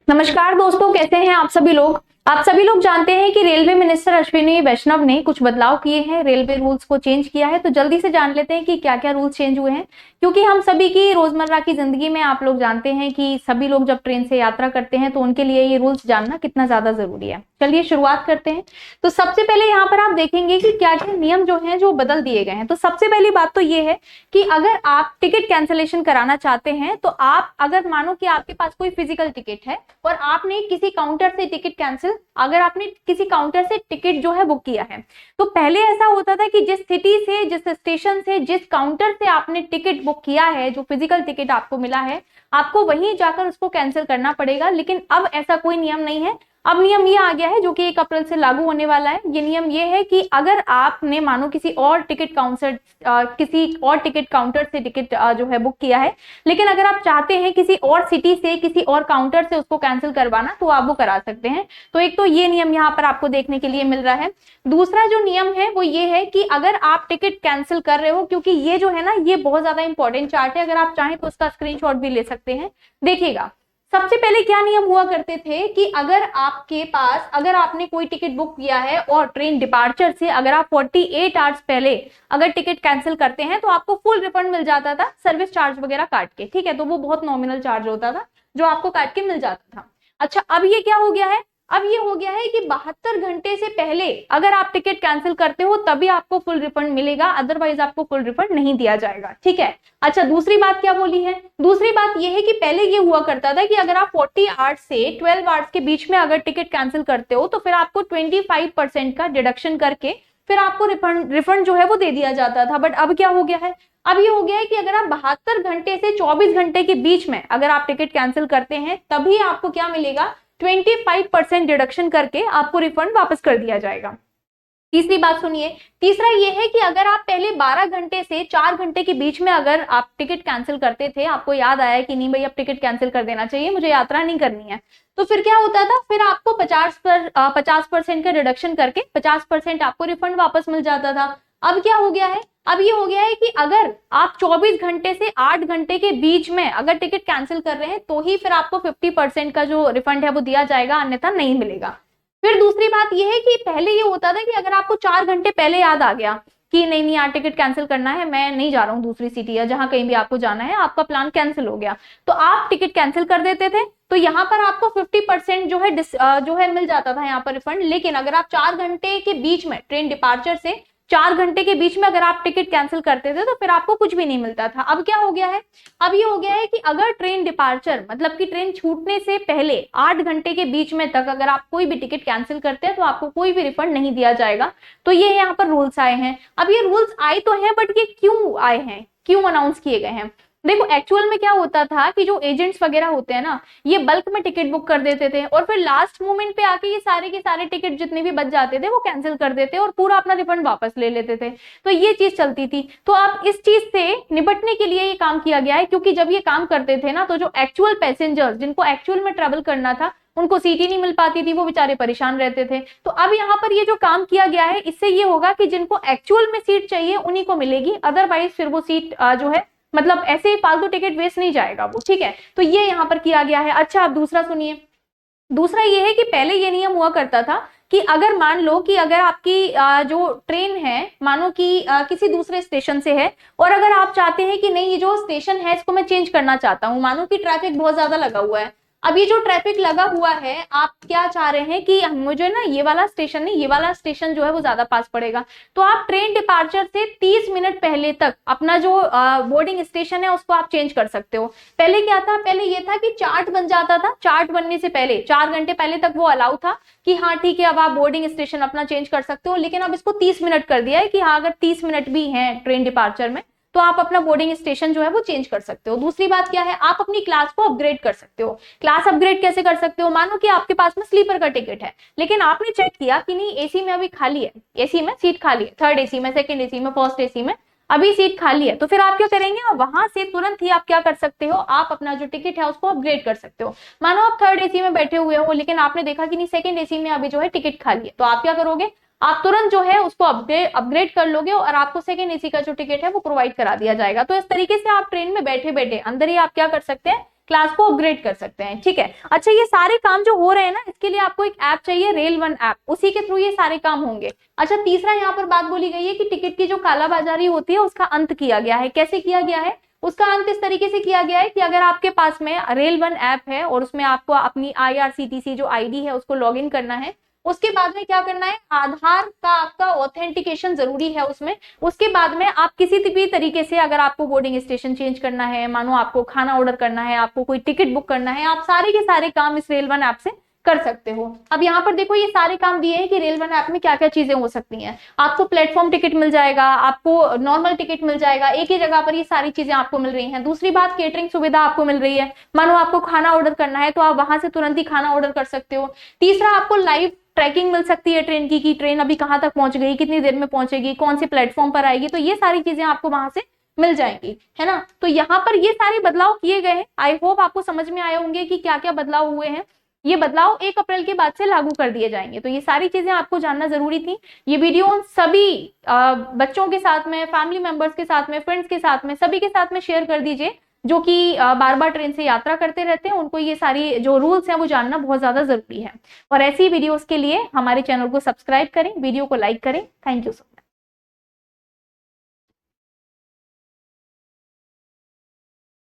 नमस्कार दोस्तों, कैसे हैं आप सभी लोग। आप सभी लोग जानते हैं कि रेलवे मिनिस्टर अश्विनी वैष्णव ने कुछ बदलाव किए हैं, रेलवे रूल्स को चेंज किया है। तो जल्दी से जान लेते हैं कि क्या क्या रूल्स चेंज हुए हैं, क्योंकि हम सभी की रोजमर्रा की जिंदगी में आप लोग जानते हैं कि सभी लोग जब ट्रेन से यात्रा करते हैं तो उनके लिए ये रूल्स जानना कितना ज्यादा जरूरी है। चलिए शुरुआत करते हैं। तो सबसे पहले यहाँ पर आप देखेंगे कि क्या क्या नियम जो है जो बदल दिए गए हैं। तो सबसे पहली बात तो ये है कि अगर आप टिकट कैंसिलेशन कराना चाहते हैं तो आप अगर मानो कि आपके पास कोई फिजिकल टिकट है और आपने किसी काउंटर से टिकट कैंसिल अगर आपने किसी काउंटर से टिकट जो है बुक किया है, तो पहले ऐसा होता था कि जिस सिटी से, जिस स्टेशन से, जिस काउंटर से आपने टिकट बुक किया है, जो फिजिकल टिकट आपको मिला है, आपको वहीं जाकर उसको कैंसिल करना पड़ेगा। लेकिन अब ऐसा कोई नियम नहीं है। अब नियम ये आ गया है जो कि 1 अप्रैल से लागू होने वाला है। ये नियम ये है कि अगर आपने मानो किसी और टिकट काउंटर से टिकट जो है बुक किया है, लेकिन अगर आप चाहते हैं किसी और सिटी से, किसी और काउंटर से उसको कैंसिल करवाना, तो आप वो करा सकते हैं। तो एक तो ये नियम यहाँ पर आपको देखने के लिए मिल रहा है। दूसरा जो नियम है वो ये है कि अगर आप टिकट कैंसिल कर रहे हो, क्योंकि ये जो है ना ये बहुत ज्यादा इंपॉर्टेंट चार्ट है, अगर आप चाहें तो उसका स्क्रीनशॉट भी ले सकते हैं। देखिएगा, सबसे पहले क्या नियम हुआ करते थे कि अगर आपने कोई टिकट बुक किया है और ट्रेन डिपार्चर से अगर आप 48 आवर्स पहले अगर टिकट कैंसिल करते हैं तो आपको फुल रिफंड मिल जाता था, सर्विस चार्ज वगैरह काट के। ठीक है, तो वो बहुत नॉमिनल चार्ज होता था जो आपको काट के मिल जाता था। अच्छा, अब ये क्या हो गया है, अब ये हो गया है कि 72 घंटे से पहले अगर आप टिकट कैंसिल करते हो तभी आपको फुल रिफंड मिलेगा, अदरवाइज आपको फुल रिफंड नहीं दिया जाएगा। ठीक है। अच्छा, दूसरी बात क्या बोली है, दूसरी बात ये है कि पहले ये हुआ करता था कि अगर आप 40 आवर्स से 12 आवर्स के बीच में अगर टिकट कैंसिल करते हो तो फिर आपको 25% का डिडक्शन करके फिर आपको रिफंड जो है वो दे दिया जाता था। बट अब क्या हो गया है, अब ये हो गया है कि अगर आप 72 घंटे से 24 घंटे के बीच में अगर आप टिकट कैंसिल करते हैं तभी आपको क्या मिलेगा, 25% डिडक्शन करके आपको रिफंड वापस कर दिया जाएगा। तीसरी बात सुनिए, तीसरा ये है कि अगर आप पहले 12 घंटे से 4 घंटे के बीच में अगर आप टिकट कैंसिल करते थे, आपको याद आया कि नहीं भाई अब टिकट कैंसिल कर देना चाहिए, मुझे यात्रा नहीं करनी है, तो फिर क्या होता था, फिर आपको 50% का डिडक्शन करके 50% आपको रिफंड वापस मिल जाता था। अब क्या हो गया है, अब ये हो गया है कि अगर आप 24 घंटे से 8 घंटे के बीच में अगर टिकट कैंसिल कर रहे हैं तो ही फिर आपको 50% का जो रिफंड है वो दिया जाएगा, अन्यथा नहीं मिलेगा। फिर दूसरी बात यह है कि पहले ये होता था कि अगर आपको 4 घंटे पहले याद आ गया कि नहीं नहीं यार टिकट कैंसिल करना है, मैं नहीं जा रहा हूँ दूसरी सिटी या जहां कहीं भी आपको जाना है, आपका प्लान कैंसिल हो गया, तो आप टिकट कैंसिल कर देते थे, तो यहाँ पर आपको 50% जो है मिल जाता था यहाँ पर रिफंड। लेकिन अगर आप 4 घंटे के बीच में ट्रेन डिपार्चर से 4 घंटे के बीच में अगर आप टिकट कैंसिल करते थे तो फिर आपको कुछ भी नहीं मिलता था। अब क्या हो गया है, अब ये हो गया है कि अगर ट्रेन डिपार्चर मतलब कि ट्रेन छूटने से पहले 8 घंटे के बीच में तक अगर आप कोई भी टिकट कैंसिल करते हैं तो आपको कोई भी रिफंड नहीं दिया जाएगा। तो ये यहाँ पर रूल्स आए हैं। अब ये रूल्स आए तो हैं, बट ये क्यों आए हैं, क्यों अनाउंस किए गए हैं। देखो, एक्चुअल में क्या होता था कि जो एजेंट्स वगैरह होते हैं ना, ये बल्क में टिकट बुक कर देते थे और फिर लास्ट मोमेंट पे आके ये सारे के सारे टिकट जितने भी बच जाते थे वो कैंसिल कर देते और पूरा अपना रिफंड वापस ले लेते थे। तो ये चीज चलती थी। तो अब इस चीज से निपटने के लिए ये काम किया गया है, क्योंकि जब ये काम करते थे ना तो जो एक्चुअल पैसेंजर्स जिनको एक्चुअल में ट्रेवल करना था उनको सीट ही नहीं मिल पाती थी, वो बेचारे परेशान रहते थे। तो अब यहाँ पर ये जो काम किया गया है इससे ये होगा कि जिनको एक्चुअल में सीट चाहिए उन्हीं को मिलेगी, अदरवाइज फिर वो सीट जो है मतलब ऐसे ही फालतू टिकट वेस्ट नहीं जाएगा वो। ठीक है, तो ये यहाँ पर किया गया है। अच्छा, अब दूसरा सुनिए, दूसरा ये है कि पहले ये नियम हुआ करता था कि अगर मान लो कि अगर आपकी जो ट्रेन है मानो कि किसी दूसरे स्टेशन से है और अगर आप चाहते हैं कि नहीं ये जो स्टेशन है इसको मैं चेंज करना चाहता हूँ, मानो कि ट्रैफिक बहुत ज्यादा लगा हुआ है, अब ये जो ट्रैफिक लगा हुआ है आप क्या चाह रहे हैं कि मुझे ना ये वाला स्टेशन नहीं, ये वाला स्टेशन जो है वो ज्यादा पास पड़ेगा, तो आप ट्रेन डिपार्चर से 30 मिनट पहले तक अपना जो बोर्डिंग स्टेशन है उसको आप चेंज कर सकते हो। पहले क्या था, पहले ये था कि चार्ट बन जाता था, चार्ट बनने से पहले 4 घंटे पहले तक वो अलाउ था कि हाँ ठीक है अब आप बोर्डिंग स्टेशन अपना चेंज कर सकते हो, लेकिन अब इसको 30 मिनट कर दिया है कि हाँ अगर 30 मिनट भी है ट्रेन डिपार्चर में तो आप अपना बोर्डिंग स्टेशन जो है वो चेंज कर सकते हो। दूसरी बात क्या है, आप अपनी क्लास को अपग्रेड कर सकते हो। क्लास अपग्रेड कैसे कर सकते हो, मानो कि आपके पास में स्लीपर का टिकट है लेकिन आपने चेक किया कि नहीं एसी में अभी खाली है, एसी में सीट खाली है, थर्ड एसी में, सेकंड एसी में, फर्स्ट एसी में अभी सीट खाली है, तो फिर आप क्या करेंगे, वहां से तुरंत ही आप क्या कर सकते हो, आप अपना जो टिकट है उसको अपग्रेड कर सकते हो। मानो आप थर्ड एसी में बैठे हुए हो लेकिन आपने देखा कि नहीं सेकंड एसी में अभी जो है टिकट खाली है, तो आप क्या करोगे, आप तुरंत जो है उसको अपग्रेड कर लोगे और आपको सेकंड एसी का जो टिकट है वो प्रोवाइड करा दिया जाएगा। तो इस तरीके से आप ट्रेन में बैठे बैठे अंदर ही आप क्या कर सकते हैं, क्लास को अपग्रेड कर सकते हैं। ठीक है, अच्छा ये सारे काम जो हो रहे हैं ना, इसके लिए आपको एक ऐप चाहिए, रेल वन ऐप, उसी के थ्रू ये सारे काम होंगे। अच्छा तीसरा यहाँ पर बात बोली गई है कि टिकट की जो कालाबाजारी होती है उसका अंत किया गया है। कैसे किया गया है? उसका अंत इस तरीके से किया गया है कि अगर आपके पास में रेल वन ऐप है और उसमें आपको अपनी IRCTC जो आईडी है उसको लॉग इन करना है, उसके बाद में क्या करना है, आधार का आपका ऑथेंटिकेशन जरूरी है उसमें। उसके बाद में आप किसी भी तरीके से, अगर आपको बोर्डिंग स्टेशन चेंज करना है, मानो आपको खाना ऑर्डर करना है, आपको कोई टिकट बुक करना है, आप सारे के सारे काम इस रेल वन ऐप से कर सकते हो। अब यहाँ पर देखो ये सारे काम दिए हैं कि रेल वन ऐप में क्या क्या चीजें हो सकती हैं। आपको प्लेटफॉर्म टिकट मिल जाएगा, आपको नॉर्मल टिकट मिल जाएगा, एक ही जगह पर ये सारी चीजें आपको मिल रही हैं। दूसरी बात, केटरिंग सुविधा आपको मिल रही है, मानो आपको खाना ऑर्डर करना है तो आप वहां से तुरंत ही खाना ऑर्डर कर सकते हो। तीसरा, आपको लाइव ट्रैकिंग मिल सकती है ट्रेन की ट्रेन अभी कहाँ तक पहुंच गई, कितनी देर में पहुंचेगी, कौन से प्लेटफॉर्म पर आएगी, तो ये सारी चीजें आपको वहां से मिल जाएंगी, है ना। तो यहाँ पर ये सारे बदलाव किए गए हैं। आई होप आपको समझ में आए होंगे कि क्या क्या बदलाव हुए हैं। ये बदलाव 1 अप्रैल के बाद से लागू कर दिए जाएंगे। तो ये सारी चीजें आपको जानना जरूरी थी। ये वीडियो सभी बच्चों के साथ में, फैमिली मेंबर्स के साथ में, फ्रेंड्स के साथ में, सभी के साथ में शेयर कर दीजिए जो कि बार बार ट्रेन से यात्रा करते रहते हैं। उनको ये सारी जो रूल्स हैं वो जानना बहुत ज्यादा जरूरी है। और ऐसी वीडियोस के लिए हमारे चैनल को सब्सक्राइब करें, वीडियो को लाइक करें। Thank you so much.